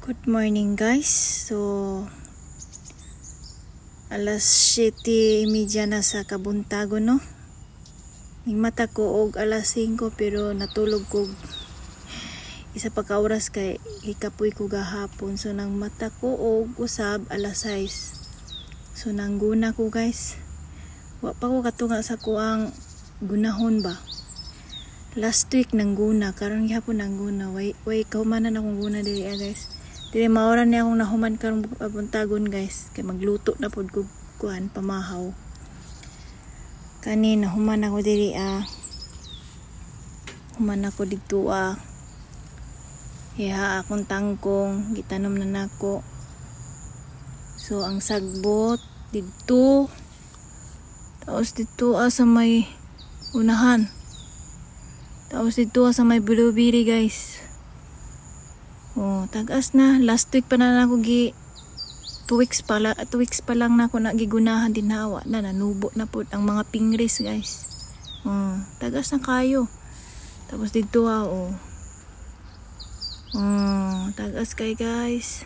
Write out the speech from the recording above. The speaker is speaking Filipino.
Good morning guys. So alas 7:30 na sa kabuntagon no. Ning mata ko og alas 5 pero natulog ko isa pa ka oras kay hikapoy ko gahapon. So nang mata ko og usab alas 6. So nangguna ko guys. Wa pa ko katunga sa kuang gunahon ba. Last week nangguna, karon gihapon nangguna. Way kaumanan akong guna diri guys. Dili maoran ni akong nahuman karong buntagon guys. Kay magluto na pod ko kuan pamahaw. Kani nahuman ako diri human ako dito Iha akong tangkong gitanom na nako. So ang sagbot dito. Tapos dito sa may unahan. Tapos dito sa may blueberry guys. Oh, tagas na. Last week pa na ako 2 weeks pa lang na ako nagigunahan din hawa na nanubo na po ang mga pingris guys. Oh, tagas na kayo. Tapos dito tagas kay guys.